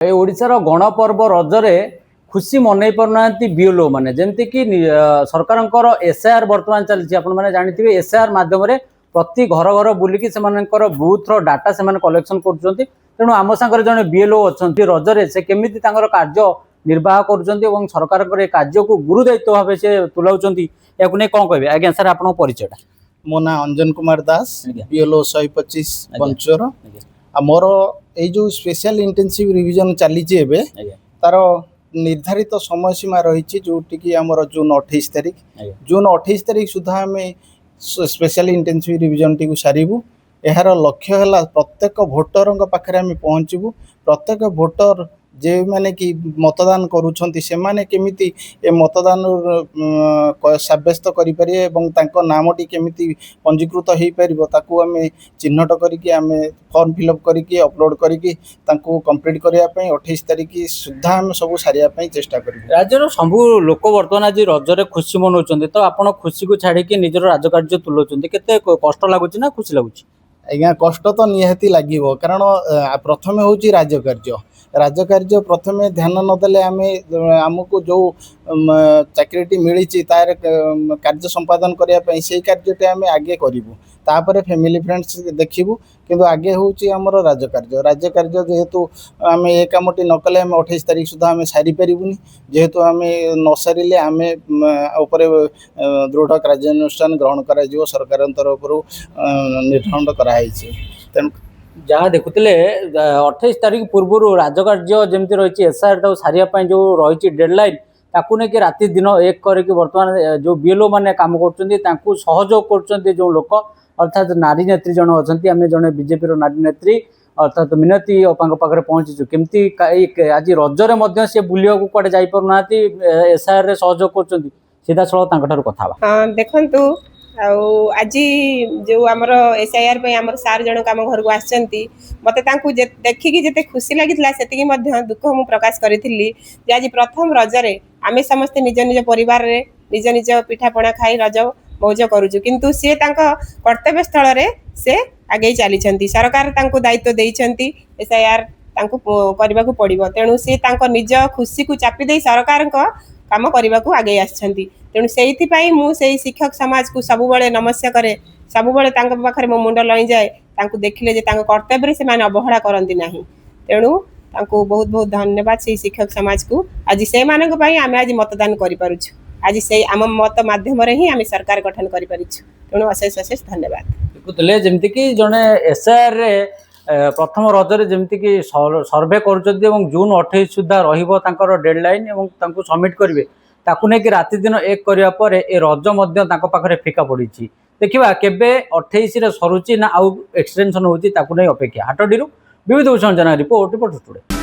ए ओडिशार गणपर्व रजरे खुशी मनई पारना बीएलओ मैंने जमीक सरकार एसआईआर बर्तमान चलती आपने जानते एसआईआर मध्यम प्रति घर घर बुलिकी से बूथ डाटा से कलेक्शन कर तेणु आम सागर जड़े बीएलओ अच्छा रजरे से केमी कार्य निर्वाह कर सरकार कार्य को गुरु दायित्व भाव से तुलाऊँ या कौन कहे आज्ञा सर आप परिचय मो ना अंजन कुमार दास बीएलओ 125 पंचर मोर यो स्पेशल इंटेंसिव रिविजन चली तार निर्धारित समय सीमा रही जोटि आमर जून 28 तारीख सुधा आम स्पेशल इंटेंसिव रिविजन टी सारू यार लक्ष्य है प्रत्येक भोटर पाखे आम पहुँचबू प्रत्येक भोटर जे माने कि मतदान करुछंती से माने केमिति ए मतदान सब्यस्त करि पारे एवं तांको नामटी केमिति पंजीकृत हेई परिबो ताकू आमे चिन्हट करिकि आमे फॉर्म फिलअप करिकि अपलोड करिकि तांको कंप्लीट करिया पई 28 तारिख सुद्धा आमे सब सारिया पई चेष्टा करिबो। राज्यर सबु लोक वर्तमान आज रजरे खुशी मनौछंती तो आपण खुशी को छाड़ी कि निजर राजकार्य तुलौछंती केते कष्ट लागुची ना खुशी लागुची? आज्ञा कष्ट तो निहाती लागिबो कारण प्रथमे होची राजकार्य प्रथमे ध्यान नदेले आमको जो चाकरीटी मिली तार कार्य संपादन करने से कार्यटे आम आगे करूँ तापर फैमिली फ्रेंड्स देखू किंतु आगे हूँ आमर राजकार्य जेहेतु आम ए कमटी नकले आम 28 तारीख सुधा आम सारी पारूनी जेहेतु आम न सारे आम दृढ़ कार्यानुष्ठान ग्रहण कर सरकार तरफ निर्धारण कराई तेणु जहाँ देखुले 28 तारीख पूर्व राजकार्य जमी रही एसआईआर सारे जो रही डेडलाइन ताकू नहीं कि राति दिन एक करके बर्तमान जो बीएलओ मैंने काम कर सहयोग कर जो लोक अर्थात नारी नेत्री जन अच्छा आम जड़े बीजेपी नारी नेत्री अर्थात मिनती अपांग पाखे पहुँचीचु केमती आज रजरे सी बुलिया कड़े जापार एसआईआर सहयोग कर सीधा सड़क कथा देखु आज जो आमर एसआईआर आमर सार जन आम घर को आसती मत देखिकी जिते खुशी लगी से दुख मु प्रकाश करी आज प्रथम रजरे आमे समस्ते निज निज परिवार रे निज निज पिठापणा खाई रज मौज करुचु किंतु सी कर्तव्य स्थल रे से आगे चली सरकार दायित्व देइछंती एसआईआर करने को पड़ो तेणु सी निज खुशी को चापी दे सरकार काम करने को आगे आसछंती तेणु से मुझे शिक्षक समाज को सबुबले नमस्या करे सबुबले पाखे मो मुंड लई जाए देखिले जे कर्तव्य से माने अवहेला करती ना तेणु बहुत बहुत धन्यवाद से शिक्षक समाज को आज से आम आज मतदान कर आज से आम मत माध्यम ही आम सरकार गठन कर तेणु अशेष अशेष धन्यवाद। देखुले जमीक जड़े एसआईआर प्रथम रजरे जमीक सर्वे कर जून 28 सुधा रेडलाइन सबमिट करेंगे ताकू नहीं कि राति दिन एक करापर ए रज पाखे फिका पड़ी देखा केबे 28 सरुची ना आउ एक्सटेंशन होती नहीं अपेक्षा हाटडी विविध भूषण जना रिपोर्ट।